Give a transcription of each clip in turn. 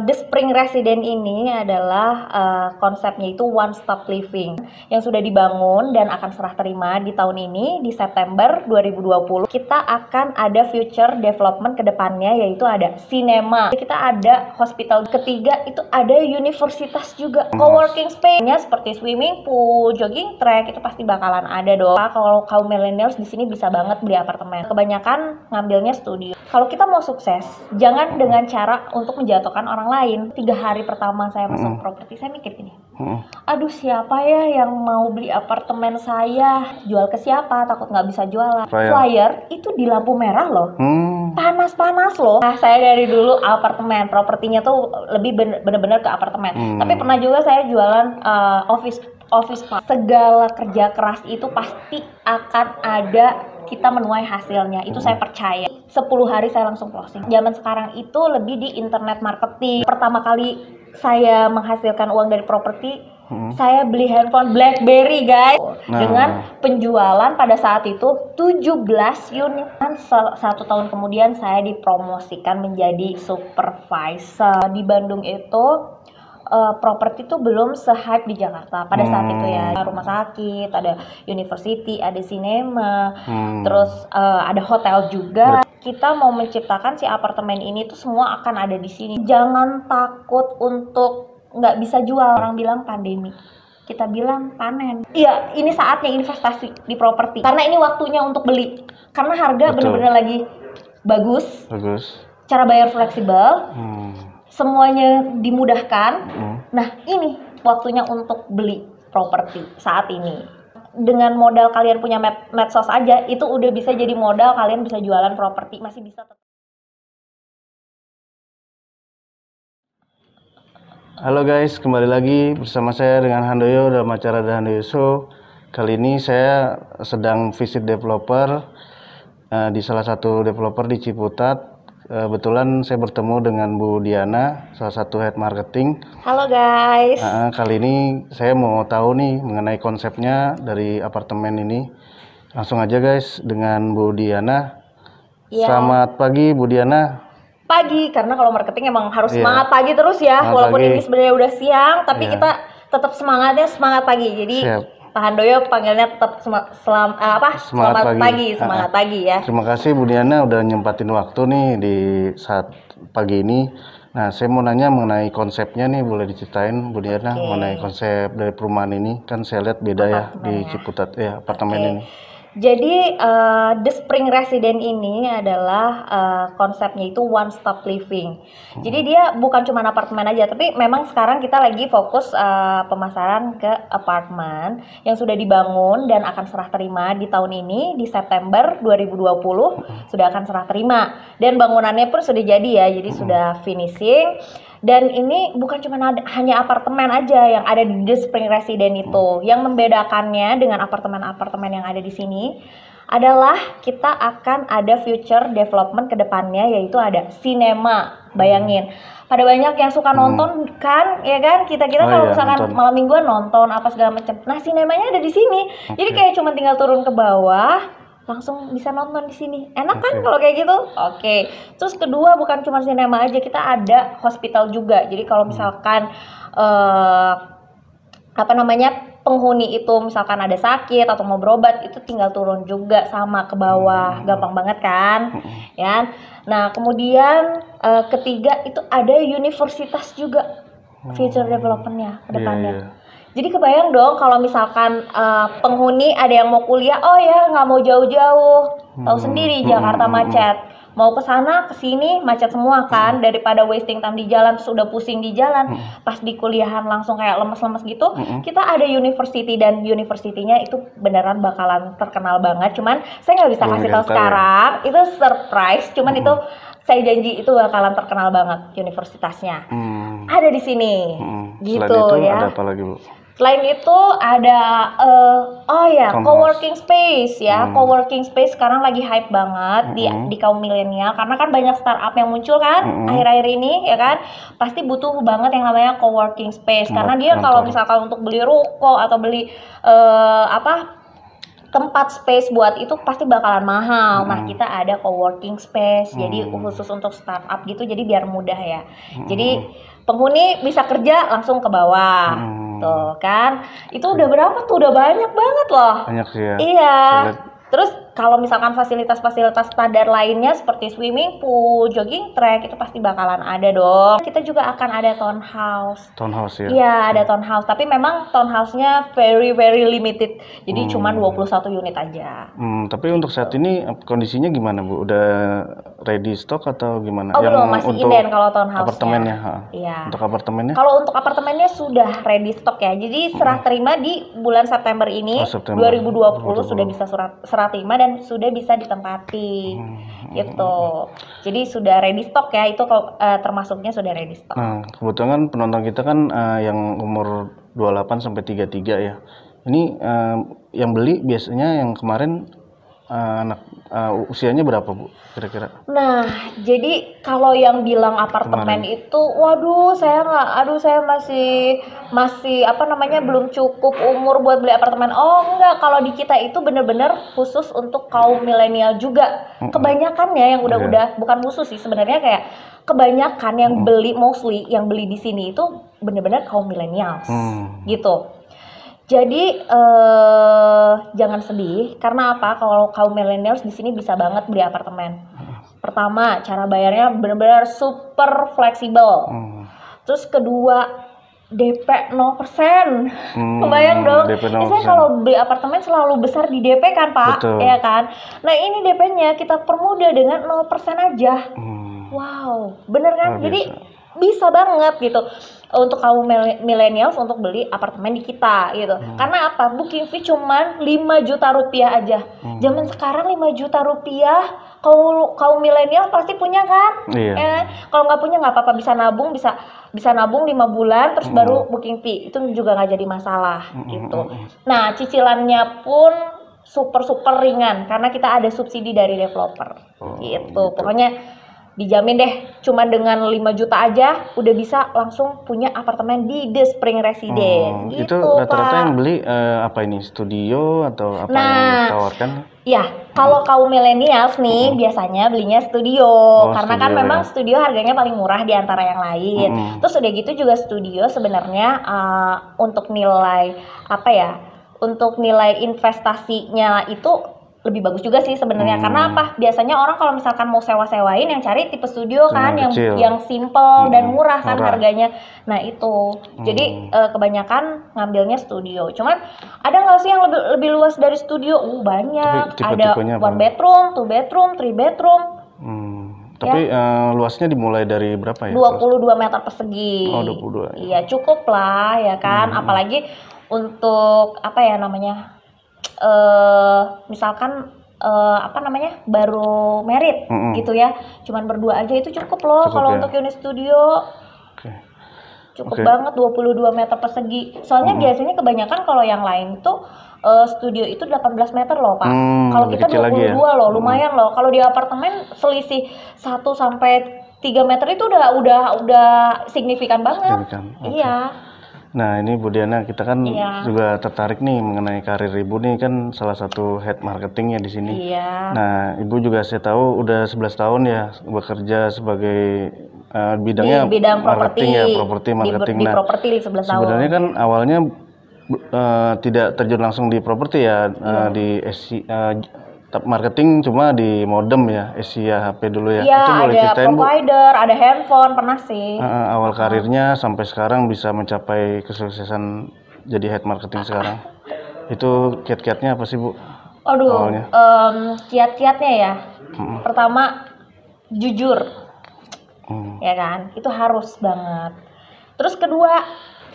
The Spring Resident ini adalah konsepnya itu one stop living yang sudah dibangun dan akan serah terima di tahun ini di September 2020. Kita akan ada future development ke depannya, yaitu ada cinema. Kita ada hospital, ketiga itu ada universitas juga. Co-working space-nya seperti swimming pool, jogging track itu pasti bakalan ada dong. Kalau kaum millennials di sini bisa banget beli apartemen. Kebanyakan ngambilnya studio. Kalau kita mau sukses, jangan dengan cara untuk menjatuhkan orang lain. 3 hari pertama saya masuk properti, saya mikir gini, aduh siapa ya yang mau beli apartemen saya, jual ke siapa, takut nggak bisa jualan. Flyer itu di lampu merah loh, panas-panas loh. Nah, saya dari dulu apartemen, propertinya tuh lebih bener-bener ke apartemen. Tapi pernah juga saya jualan office park. Segala kerja keras itu pasti akan ada kita menuai hasilnya, itu saya percaya. 10 hari saya langsung closing. Zaman sekarang itu lebih di internet marketing. Pertama kali saya menghasilkan uang dari properti, saya beli handphone BlackBerry guys. Dengan penjualan pada saat itu 17 unit. 1 tahun kemudian saya dipromosikan menjadi supervisor. Di Bandung itu properti itu belum se-hype di Jakarta pada saat itu ya. Rumah sakit, ada university, ada sinema, terus ada hotel juga. Kita mau menciptakan si apartemen ini tuh semua akan ada di sini. Jangan takut untuk nggak bisa jual. Orang bilang pandemi, kita bilang panen. Iya, ini saatnya investasi di properti. Karena ini waktunya untuk beli. Karena harga benar-benar lagi bagus. Cara bayar fleksibel. Semuanya dimudahkan. Nah, ini waktunya untuk beli properti saat ini. Dengan modal kalian punya medsos aja, itu udah bisa jadi modal kalian bisa jualan properti, masih bisa. Halo guys, kembali lagi bersama saya dengan Handoyo dalam acara The Handoyo Show. Kali ini saya sedang visit developer di salah satu developer di Ciputat. Kebetulan saya bertemu dengan Bu Diana, salah satu head marketing. Halo guys. Kali ini saya mau tahu nih mengenai konsepnya dari apartemen ini. Langsung aja guys dengan Bu Diana. Selamat pagi Bu Diana. Pagi, karena kalau marketing emang harus semangat pagi terus ya. Walaupun ini sebenarnya udah siang, tapi kita tetap semangatnya semangat pagi. Jadi Pak Handoyo panggilnya tetap semangat pagi ya. Terima kasih Bu Diana udah nyempatin waktu nih di saat pagi ini. Nah, saya mau nanya mengenai konsepnya nih, boleh diceritain Bu Diana mengenai konsep dari perumahan ini? Kan saya lihat beda ya di Ciputat apartemen ini. Jadi The Spring Resident ini adalah konsepnya itu one stop living. Jadi dia bukan cuma apartemen aja, tapi memang sekarang kita lagi fokus pemasaran ke apartemen yang sudah dibangun dan akan serah terima di tahun ini di September 2020 sudah akan serah terima, dan bangunannya pun sudah jadi ya, jadi sudah finishing. Dan ini bukan cuma hanya apartemen aja yang ada di The Spring Resident itu. Yang membedakannya dengan apartemen-apartemen yang ada di sini adalah kita akan ada future development ke depannya, yaitu ada cinema. Bayangin, pada banyak yang suka nonton kan, ya kan? Kita kalau misalkan malam mingguan nonton apa segala macam. Nah, sinemanya ada di sini. Jadi kayak cuma tinggal turun ke bawah, langsung bisa nonton di sini. Enak kan kalau kayak gitu? Terus kedua, bukan cuma sinema aja, kita ada hospital juga. Jadi kalau misalkan penghuni itu misalkan ada sakit atau mau berobat, itu tinggal turun juga sama ke bawah, gampang banget kan? Ya. Nah, kemudian ketiga itu ada universitas juga, future development-nya ke depannya. Jadi kebayang dong kalau misalkan penghuni ada yang mau kuliah, oh ya nggak mau jauh-jauh, tahu sendiri Jakarta macet, mau ke sana ke sini macet semua kan, daripada wasting time di jalan, sudah pusing di jalan, pas di kuliahan langsung kayak lemes-lemes gitu. Kita ada university, dan university-nya itu beneran bakalan terkenal banget. Cuman saya nggak bisa kasih tahu sekarang, itu surprise. Cuman itu saya janji itu bakalan terkenal banget universitasnya. Ada di sini, gitu. Selain itu, ya. ada apa lagi Bu? Selain itu ada co-working space ya. Co-working space sekarang lagi hype banget di kaum milenial, karena kan banyak startup yang muncul kan akhir-akhir ini ya kan. Pasti butuh banget yang namanya co-working space, karena dia kalau misalkan untuk beli ruko atau beli tempat space buat itu pasti bakalan mahal. Nah, kita ada co-working space, jadi khusus untuk startup gitu, jadi biar mudah ya. Jadi penghuni bisa kerja langsung ke bawah. Tuh kan, itu udah berapa tuh? Udah banyak banget loh. Banyak sih ya. Iya. Terus kalau misalkan fasilitas-fasilitas standar lainnya seperti swimming pool, jogging track itu pasti bakalan ada dong. Kita juga akan ada townhouse. Townhouse ya? Iya, ada townhouse. Tapi memang townhouse-nya very limited. Jadi cuma 21 unit aja. Tapi untuk saat ini kondisinya gimana Bu? Udah ready stock atau gimana? Oh belum, masih inden kalau townhouse-nya. Apartemennya? Iya. Untuk apartemennya? Kalau untuk apartemennya sudah ready stock ya. Jadi serah terima di bulan September ini, September. 2020 sudah bisa serah terima dan sudah bisa ditempati gitu. Jadi sudah ready stock ya, itu termasuknya sudah ready stock. Nah, kebetulan penonton kita kan yang umur 28 sampai 33 ya. Ini yang beli biasanya yang kemarin usianya berapa Bu kira-kira? Nah, jadi kalau yang bilang apartemen itu, waduh, saya masih belum cukup umur buat beli apartemen. Oh enggak, kalau di kita itu bener-bener khusus untuk kaum milenial juga. Kebanyakannya yang udah bukan khusus sih sebenarnya, kayak kebanyakan yang mostly yang beli di sini itu bener-bener kaum milenial gitu. Jadi jangan sedih, karena apa? Kalau kaum millennials di sini bisa banget beli apartemen. Pertama, cara bayarnya benar-benar super fleksibel. Terus kedua, DP 0%. Kebayang dong. Misalnya kalau beli apartemen selalu besar di DP kan Pak, ya kan? Nah ini DP-nya kita permudah dengan 0% aja. Wow, bener kan? Jadi bisa banget gitu untuk kaum millennials untuk beli apartemen di kita gitu. Karena apa? Booking fee cuman 5 juta rupiah aja. Zaman sekarang 5 juta rupiah kaum milenial pasti punya kan? Kalau nggak punya nggak apa-apa, bisa nabung 5 bulan terus baru booking fee. Itu juga nggak jadi masalah gitu. Nah, cicilannya pun super ringan karena kita ada subsidi dari developer. Gitu. Pokoknya dijamin deh, cuman dengan 5 juta aja udah bisa langsung punya apartemen di The Spring Residence. Gitu, itu rata-rata yang beli apa ini? Studio atau apa yang ditawarkan? Ya, kalau kaum millennials nih biasanya belinya studio. Karena kan memang studio harganya paling murah di antara yang lain. Terus udah gitu juga studio sebenarnya untuk nilai untuk nilai investasinya itu lebih bagus juga sih sebenarnya. Karena apa? Biasanya orang kalau misalkan mau sewa-sewain yang cari tipe studio kan yang simple dan murah kan harganya. Nah itu. Jadi kebanyakan ngambilnya studio. Cuman ada nggak sih yang lebih luas dari studio? Banyak. Ada 1 bedroom, 2 bedroom, 3 bedroom. Tapi luasnya dimulai dari berapa ya? 22 meter persegi. Oh, 22. Iya, cukup lah ya kan. Apalagi untuk misalkan baru merit gitu ya, cuman berdua aja itu cukup loh kalau untuk unit studio. Cukup banget 22 meter persegi. Soalnya biasanya kebanyakan kalau yang lain tuh studio itu 18 meter loh Pak. Kalau kita 22 loh, lumayan loh. Kalau di apartemen selisih 1 sampai 3 meter itu udah signifikan banget. Iya. Nah ini Bu Diana, kita kan juga tertarik nih mengenai karir Ibu nih, kan salah satu head marketingnya di sini. Nah Ibu juga saya tahu udah 11 tahun ya bekerja sebagai bidang marketing properti marketing. Di properti 11 tahun. Sebenarnya kan awalnya tidak terjun langsung di properti ya, di marketing cuma di modem ya, Asia HP dulu ya. Iya, ada provider, ada handphone, pernah sih. Awal karirnya sampai sekarang bisa mencapai kesuksesan jadi head marketing sekarang. Itu kiat-kiatnya apa sih Bu? Aduh, kiat-kiatnya ya. Pertama, jujur. Ya kan? Itu harus banget. Terus kedua,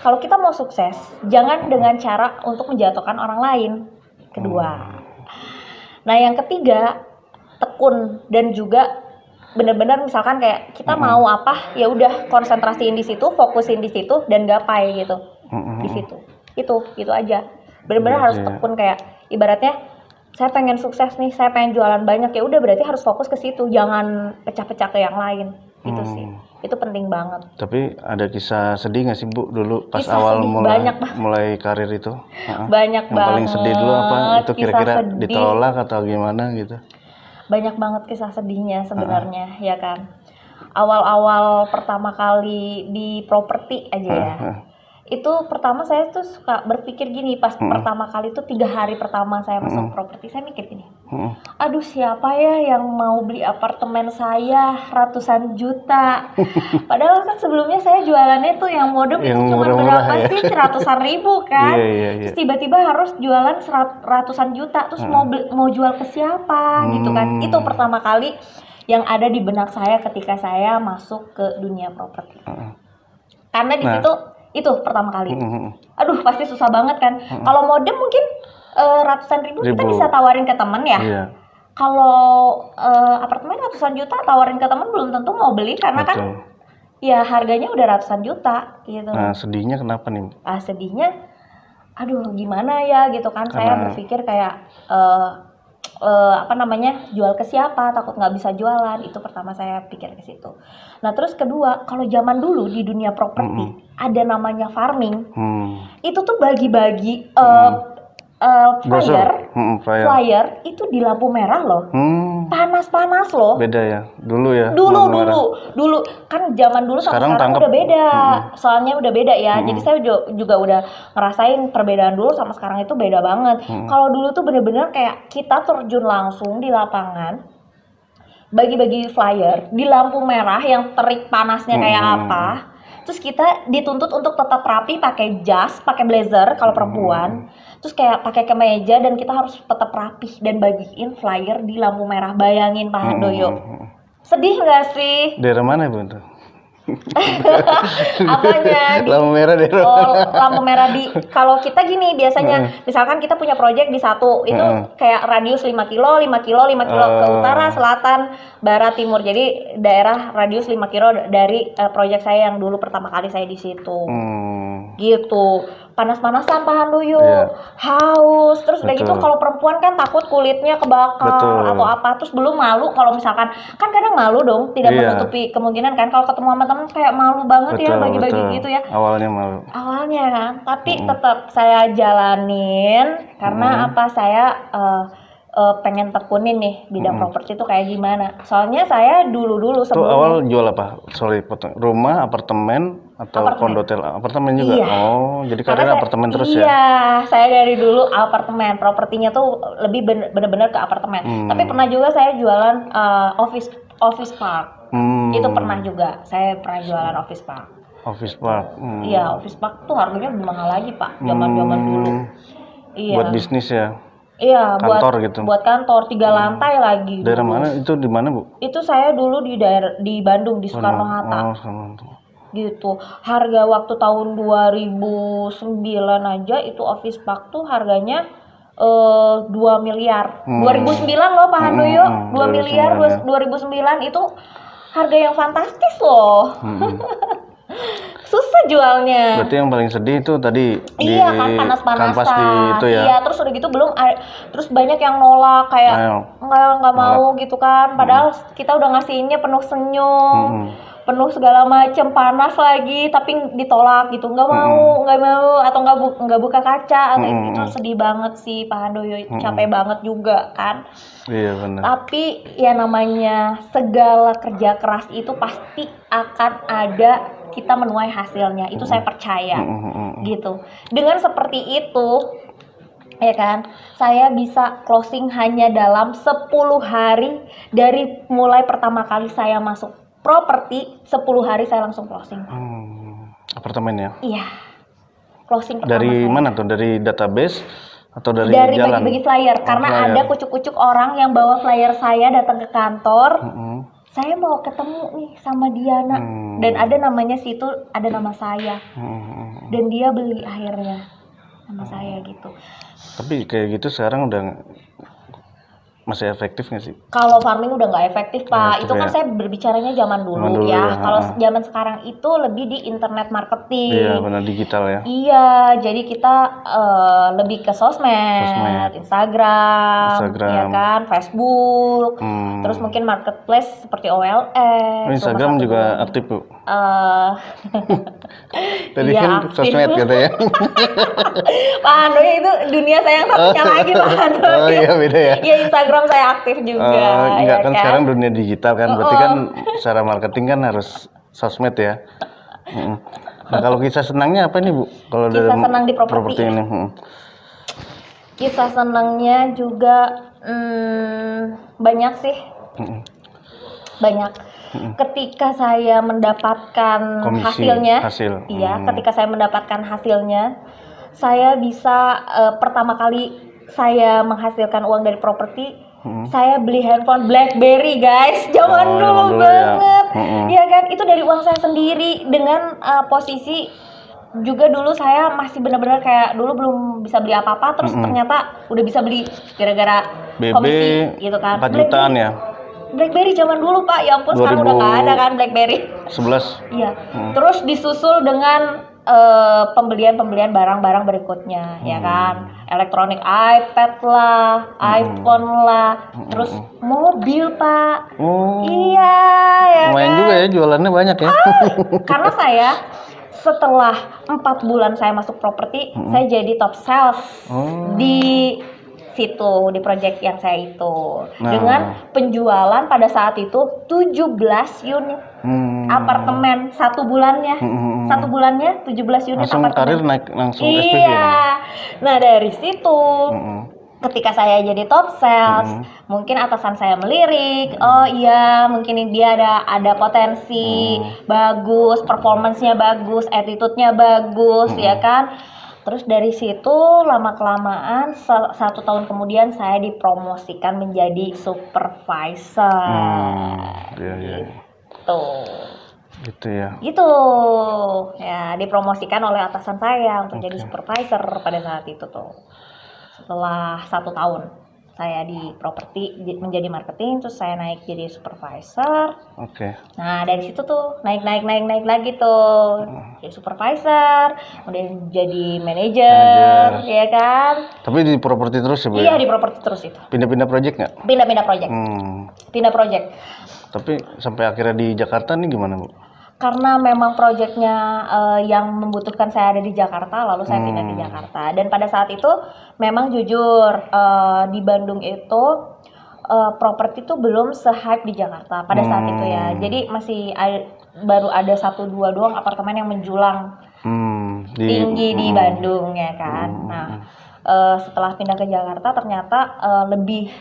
kalau kita mau sukses, jangan dengan cara untuk menjatuhkan orang lain. Kedua. Nah yang ketiga, tekun dan juga benar-benar misalkan kayak kita mau apa ya udah konsentrasiin di situ, fokusin di situ dan gapai gitu. Di situ. Itu aja. Benar-benar harus tekun, kayak ibaratnya saya pengen sukses nih, saya pengen jualan banyak, ya udah berarti harus fokus ke situ, jangan pecah-pecah ke yang lain. Itu sih. Itu penting banget. Tapi ada kisah sedih nggak sih Bu dulu pas awal mulai karir itu? Banyak yang banget. Paling sedih dulu apa? Itu kira-kira ditolak atau gimana gitu? Banyak banget kisah sedihnya sebenarnya, ya kan. awal-awal pertama kali di properti aja ya. Itu pertama saya tuh suka berpikir gini, pas pertama kali tuh 3 hari pertama saya masuk properti, saya mikir gini, aduh siapa ya yang mau beli apartemen saya ratusan juta. Padahal kan sebelumnya saya jualannya tuh yang modem itu cuma berapa ya? sih, ratusan ribu kan. Iya. Terus tiba-tiba harus jualan ratusan juta, terus mau jual ke siapa gitu kan. Itu pertama kali yang ada di benak saya ketika saya masuk ke dunia properti. Karena di situ itu pertama kali. Aduh pasti susah banget kan. Kalau modem mungkin ratusan ribu kita bisa tawarin ke teman ya. Iya. Kalau apartemen ratusan juta tawarin ke teman belum tentu mau beli karena kan ya harganya udah ratusan juta gitu. Nah sedihnya kenapa nih? Sedihnya, aduh gimana ya gitu kan. Saya berpikir kayak jual ke siapa, takut nggak bisa jualan. Itu pertama saya pikir ke situ. Nah terus kedua, kalau zaman dulu di dunia properti ada namanya farming. Itu tuh bagi-bagi flyer itu di lampu merah loh. Panas-panas loh. Beda ya dulu ya. Dulu kan zaman dulu sama sekarang udah beda. Soalnya udah beda ya. Jadi saya juga udah ngerasain perbedaan dulu sama sekarang itu beda banget. Kalau dulu tuh bener-bener kayak kita terjun langsung di lapangan, bagi-bagi flyer di lampu merah yang terik panasnya kayak apa. Terus kita dituntut untuk tetap rapi, pakai jas, pakai blazer kalau perempuan. Terus kayak pakai kemeja dan kita harus tetap rapi dan bagiin flyer di lampu merah. Bayangin Pak Handoyo. Sedih nggak sih? Daerah mana Bu itu? Apanya? Lampu merah daerah. Lampu merah di kalau kita gini biasanya, misalkan kita punya proyek di satu, itu kayak radius 5 kilo ke utara, selatan, barat, timur. Jadi daerah radius 5 kilo dari proyek saya yang dulu pertama kali saya di situ. Gitu. Panas-panasan Pak Handoyo, haus, terus udah gitu kalau perempuan kan takut kulitnya kebakar atau apa, terus belum malu kalau misalkan kan kadang malu dong, tidak menutupi kemungkinan kan kalau ketemu sama temen kayak malu banget ya bagi-bagi gitu ya. Awalnya malu. Awalnya kan, tapi tetap saya jalanin karena apa, saya pengen tekunin nih bidang properti itu kayak gimana. Soalnya saya dulu sebelum awal jual apa? Sorry, rumah, apartemen atau kondotel? Apartemen juga. Iya. Oh, jadi karena apartemen terus ya? Iya, saya dari dulu apartemen. Propertinya tuh lebih bener-bener ke apartemen. Tapi pernah juga saya jualan office park. Itu pernah juga. Saya pernah jualan office park. Office park. Iya, office park tuh harganya lebih mahal lagi Pak. Zaman-zaman dulu. Iya. Buat bisnis ya? Iya, kantor gitu. Buat kantor 3 lantai lagi. Daerah mana itu, di mana Bu? Itu saya dulu di Bandung, di Soekarno Hatta. Gitu. Harga waktu tahun 2009 aja itu office park tuh harganya 2 miliar. 2009 loh Pak Handoyo, 2 miliar 2009 itu harga yang fantastis loh. Susah jualnya. Berarti yang paling sedih itu tadi iya kan, panas-panasan. Itu ya. Iya, terus udah gitu terus banyak yang nolak kayak nggak mau gitu kan. Padahal kita udah ngasihinnya penuh senyum, penuh segala macam, panas lagi tapi ditolak gitu. Nggak mau atau nggak buka kaca atau itu sedih banget sih Pak Handoyo. Capek banget juga kan. Iya benar. Tapi ya namanya segala kerja keras itu pasti akan ada kita menuai hasilnya, itu saya percaya gitu. Dengan seperti itu ya kan, saya bisa closing hanya dalam 10 hari dari mulai pertama kali saya masuk properti. 10 hari saya langsung closing. Apartemen ya? Iya, closing pertama. Dari saya. Mana tuh? Dari database atau dari jalan? Bagi-bagi flyer. Karena flyer. Ada kucuk-kucuk orang yang bawa flyer saya datang ke kantor. Saya mau ketemu nih sama Diana dan ada namanya situ, ada nama saya dan dia beli akhirnya sama saya gitu. Tapi kayak gitu sekarang udah masih efektif nggak sih? Kalau farming udah nggak efektif Pak, itu kan saya berbicaranya zaman dulu ya. Kalau zaman sekarang itu lebih di internet marketing. Iya benar, digital ya. Iya, jadi kita lebih ke sosmed. Instagram, ya kan, Facebook, terus mungkin marketplace seperti OLX. Instagram juga aktif Bu? Tadi ya, kan sosmed katanya. Pak Handoyo itu dunia saya yang satunya lagi Pak Handoyo. Oh iya beda ya. Iya, Instagram Instagram saya aktif juga. Enggak ya kan sekarang dunia digital kan, berarti kan secara marketing kan harus sosmed ya. Nah kalau kisah senangnya apa nih Bu? Kalau Kisah dari senang di properti ini, kisah senangnya juga banyak sih, banyak. Ketika saya mendapatkan hasilnya, ketika saya mendapatkan hasilnya, saya bisa pertama kali saya menghasilkan uang dari properti, saya beli handphone BlackBerry guys, zaman dulu banget, ya kan, itu dari uang saya sendiri dengan posisi juga dulu saya masih benar-benar kayak dulu belum bisa beli apa-apa, terus ternyata udah bisa beli gara-gara komisi gitu kan. 4 jutaan ya. BlackBerry zaman dulu Pak, ya ampun, sekarang udah nggak ada kan BlackBerry. 11. Iya. Terus disusul dengan pembelian barang-barang berikutnya, ya kan, elektronik, iPad lah, iPhone lah, terus mobil Pak. Iya, ya lumayan kan? juga ya, jualannya banyak ya. Karena saya setelah 4 bulan saya masuk properti, saya jadi top sales di situ, di project yang saya itu, dengan penjualan pada saat itu 17 unit apartemen satu bulannya. 17 unit langsung apartemen. Karir naik langsung SPV. Iya. Nah dari situ ketika saya jadi top sales, mungkin atasan saya melirik, oh iya mungkin dia ada potensi bagus, performance-nya bagus, attitude-nya bagus, ya kan. Terus dari situ lama-kelamaan 1 tahun kemudian saya dipromosikan menjadi supervisor. Iya. Gitu ya. Gitu. Ya, dipromosikan oleh atasan saya untuk jadi supervisor pada saat itu tuh. Setelah 1 tahun saya di properti menjadi marketing, terus saya naik jadi supervisor. Nah dari situ tuh naik lagi tuh, jadi supervisor, kemudian jadi manajer, ya kan. Tapi di properti terus ya Bu? Iya, di properti terus itu. Pindah-pindah project nggak? Pindah-pindah project. Pindah project. Tapi sampai akhirnya di Jakarta nih gimana Bu? Karena memang proyeknya yang membutuhkan saya ada di Jakarta, lalu saya pindah ke Jakarta. Dan pada saat itu memang jujur di Bandung itu properti tuh belum se-hype di Jakarta pada saat itu ya. Jadi masih baru ada 1-2 doang apartemen yang menjulang tinggi di Bandung, ya kan. Nah setelah pindah ke Jakarta ternyata lebih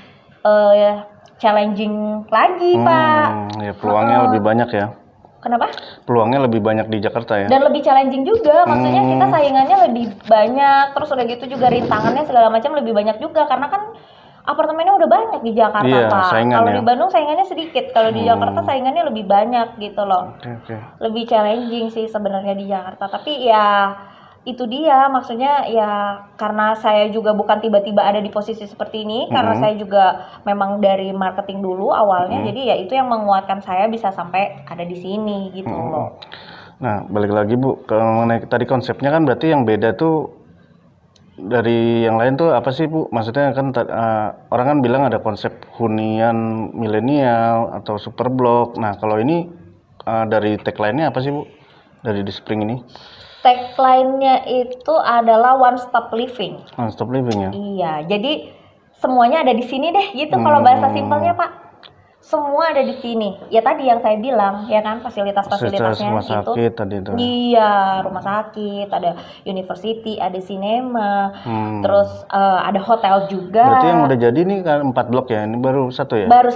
challenging lagi Pak. Ya peluangnya lebih banyak ya. Kenapa? Peluangnya lebih banyak di Jakarta ya. Dan lebih challenging juga, maksudnya kita saingannya lebih banyak, terus udah gitu juga rintangannya segala macam lebih banyak juga, karena kan apartemennya udah banyak di Jakarta Pak. Kalau di Bandung saingannya sedikit, kalau di Jakarta saingannya lebih banyak gitu loh. Lebih challenging sih sebenarnya di Jakarta, tapi ya itu dia, maksudnya ya karena saya juga bukan tiba-tiba ada di posisi seperti ini, karena saya juga memang dari marketing dulu awalnya, jadi ya itu yang menguatkan saya bisa sampai ada di sini gitu loh. Nah balik lagi Bu, ke mengenai tadi konsepnya kan berarti yang beda tuh dari yang lain tuh apa sih Bu? Maksudnya kan orang kan bilang ada konsep hunian milenial atau super block. Nah kalau ini dari tagline-nya apa sih Bu? Dari di Spring ini? Tagline-nya itu adalah one stop living. One stop living ya? Iya, jadi semuanya ada di sini deh gitu kalau bahasa simpelnya Pak. Semua ada di sini. Ya tadi yang saya bilang, ya kan, fasilitas-fasilitasnya rumah sakit tadi itu. Iya, rumah sakit, ada university, ada sinema, terus ada hotel juga. Berarti yang udah jadi nih kan 4 blok ya, ini baru 1 ya? Baru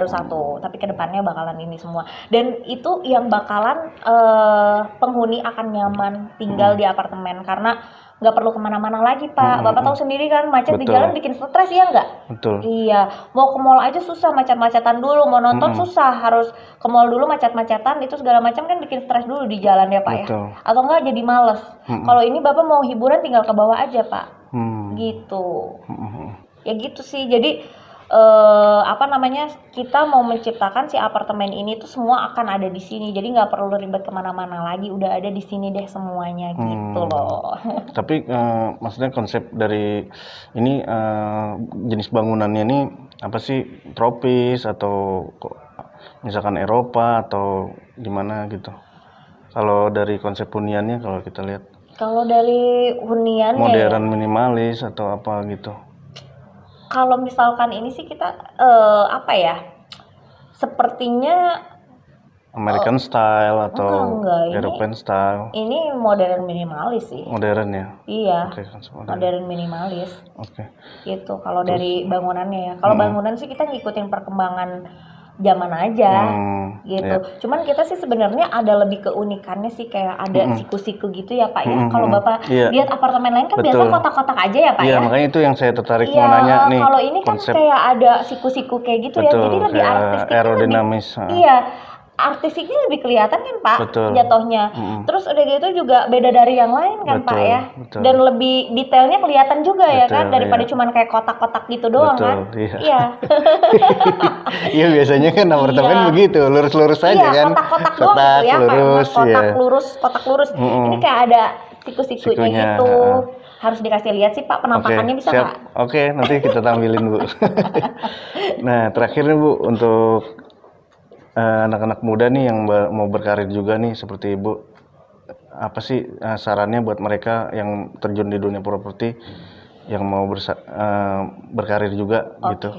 satu. Tapi kedepannya bakalan ini semua. Dan itu yang bakalan penghuni akan nyaman tinggal di apartemen karena nggak perlu kemana-mana lagi Pak. Bapak tahu sendiri kan, macet di jalan bikin stres, ya nggak? Betul. Iya, mau ke mall aja susah, macet-macetan dulu, mau nonton susah, harus ke mall dulu macet-macetan, itu segala macam kan bikin stres dulu di jalan ya Pak. Betul. Ya. Atau enggak jadi males. Kalau ini Bapak mau hiburan tinggal ke bawah aja Pak. Gitu. Ya gitu sih. Jadi kita mau menciptakan si apartemen ini tuh semua akan ada di sini, jadi nggak perlu ribet kemana-mana lagi, udah ada di sini deh semuanya gitu loh. Tapi maksudnya konsep dari ini jenis bangunannya ini apa sih, tropis atau misalkan Eropa atau gimana gitu? Kalau dari konsep huniannya kalau kita lihat. Kalau dari huniannya modern, minimalis atau apa gitu? Kalau misalkan ini sih kita apa ya? Sepertinya American style atau enggak, European style? ini modern minimalis sih. Modern ya? Iya, Oke, konsep modern minimalis. Oke. Gitu kalau dari bangunannya ya. Kalau bangunan sih kita ngikutin perkembangan zaman aja gitu. Iya. Cuman kita sih sebenarnya ada lebih keunikannya sih, kayak ada siku-siku gitu ya Pak ya. Kalau Bapak Iya. lihat apartemen lain kan Betul. biasa kotak-kotak aja ya Pak Iya, ya. makanya itu yang saya tertarik mau Iya, nanya nih. kalau ini kan konsep kayak ada siku-siku kayak gitu ya. betul, Jadi lebih kayak artistiknya aerodinamis. iya, artistiknya lebih kelihatan kan Pak Betul. jatuhnya. Terus udah gitu juga beda dari yang lain kan Pak Betul, ya. betul. Dan lebih detailnya kelihatan juga ya kan, Betul, daripada iya. cuman kayak kotak-kotak gitu doang Betul, kan. iya. Iya. Iya, biasanya kan apartemen Iya. begitu, lurus-lurus aja Iya, kan. kotak-kotak doang gitu ya, lurus, kotak iya. lurus, kotak lurus. Ini kayak ada siku-sikunya Sikunya, gitu. Harus dikasih lihat sih Pak, penampakannya bisa siap. Pak? Oke, nanti kita tampilin Bu. Nah, terakhir nih Bu, untuk anak-anak muda nih yang mau berkarir juga nih seperti Ibu, apa sih sarannya buat mereka yang terjun di dunia properti yang mau berkarir juga gitu?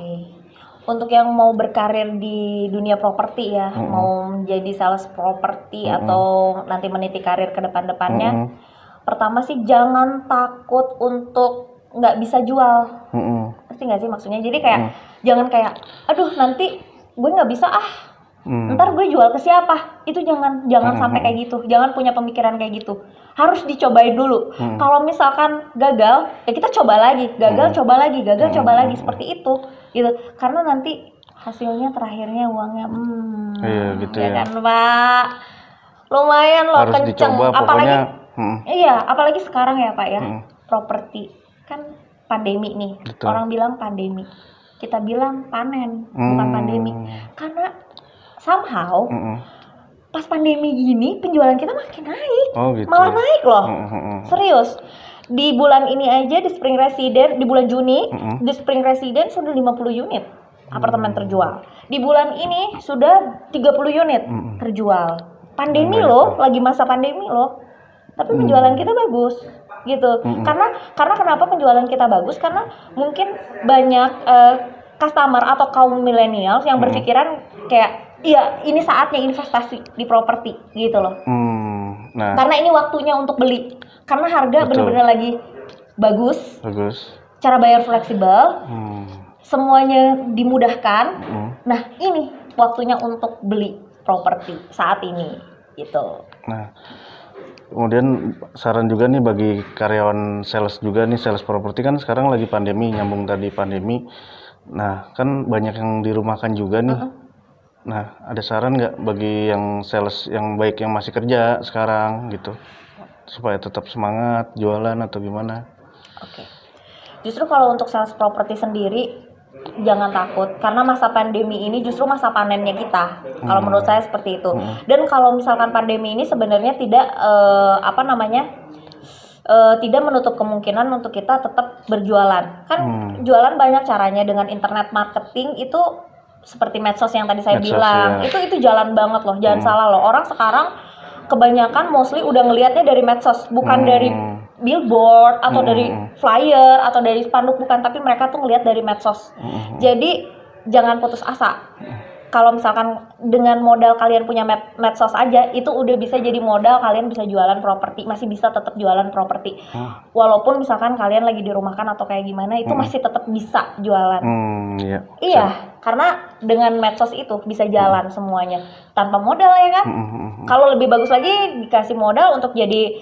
Untuk yang mau berkarir di dunia properti ya, mau menjadi sales properti atau nanti meniti karir ke depan-depannya, pertama sih jangan takut untuk nggak bisa jual. Ngerti nggak sih maksudnya? Jadi kayak jangan kayak, aduh nanti gue nggak bisa ntar gue jual ke siapa? Itu jangan sampai kayak gitu. Jangan punya pemikiran kayak gitu. Harus dicobain dulu. Kalau misalkan gagal, ya kita coba lagi. Gagal coba lagi, gagal coba lagi, seperti itu gitu. Karena nanti hasilnya terakhirnya uangnya Iya gitu ya ya. kan Pak. Lumayan loh, Harus kenceng. dicoba Apalagi pokoknya. iya, apalagi sekarang ya Pak ya. Properti kan pandemi nih. Betul. Orang bilang pandemi. Kita bilang panen, bukan pandemi. Karena somehow pas pandemi gini penjualan kita makin naik. Oh gitu. Malah naik loh. Serius. Di bulan ini aja di Spring Residence di bulan Juni di Spring Residence sudah 50 unit apartemen terjual. Di bulan ini sudah 30 unit terjual. Pandemi loh, lagi masa pandemi loh. Tapi penjualan kita bagus gitu. Karena kenapa penjualan kita bagus? Karena mungkin banyak customer atau kaum milenial yang berpikiran kayak iya, ini saatnya investasi di properti gitu loh. Nah, karena ini waktunya untuk beli. Karena harga bener-bener lagi bagus. Cara bayar fleksibel. Semuanya dimudahkan. Nah, ini waktunya untuk beli properti saat ini gitu. Nah, kemudian saran juga nih bagi karyawan sales juga nih, sales properti kan sekarang lagi pandemi, nyambung tadi pandemi. Nah, kan banyak yang dirumahkan juga nih. Nah, ada saran nggak bagi yang sales yang baik yang masih kerja sekarang gitu, supaya tetap semangat jualan atau gimana? Oke. Justru kalau untuk sales properti sendiri jangan takut, karena masa pandemi ini justru masa panennya kita. Kalau menurut saya seperti itu. Dan kalau misalkan pandemi ini sebenarnya tidak tidak menutup kemungkinan untuk kita tetap berjualan. Kan jualan banyak caranya, dengan internet marketing itu seperti medsos yang tadi saya bilang. Ya. Itu jalan banget loh. Jangan salah loh. Orang sekarang kebanyakan mostly udah ngelihatnya dari medsos, bukan dari billboard atau dari flyer atau dari spanduk, bukan, tapi mereka tuh ngelihat dari medsos. Jadi jangan putus asa. Kalau misalkan dengan modal kalian punya medsos aja, itu udah bisa jadi modal kalian bisa jualan properti, masih bisa tetap jualan properti. Walaupun misalkan kalian lagi dirumahkan atau kayak gimana, itu masih tetap bisa jualan. Iya, karena dengan medsos itu bisa jalan semuanya tanpa modal ya kan. Kalau lebih bagus lagi dikasih modal untuk jadi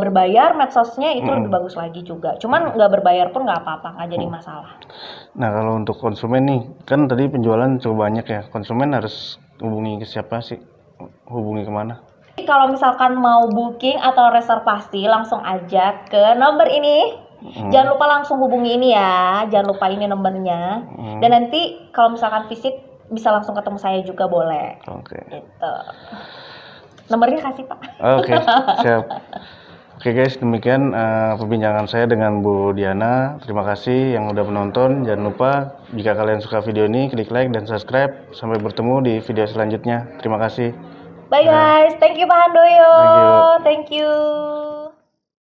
berbayar medsosnya, itu lebih bagus lagi juga. Cuman nggak berbayar pun nggak apa-apa, nggak jadi masalah. Nah, kalau untuk konsumen nih, kan tadi penjualan cukup banyak ya. Konsumen harus hubungi ke siapa sih? Hubungi kemana? Kalau misalkan mau booking atau reservasi, langsung aja ke nomor ini. Jangan lupa langsung hubungi ini ya. Jangan lupa ini nomornya. Dan nanti kalau misalkan visit bisa langsung ketemu saya juga boleh. Gitu. Nomornya kasih Pak. Oke, siap. Oke guys, demikian perbincangan saya dengan Bu Diana. Terima kasih yang udah menonton. Jangan lupa jika kalian suka video ini, klik like dan subscribe. Sampai bertemu di video selanjutnya. Terima kasih. Bye guys. Thank you Pak Handoyo. Thank you.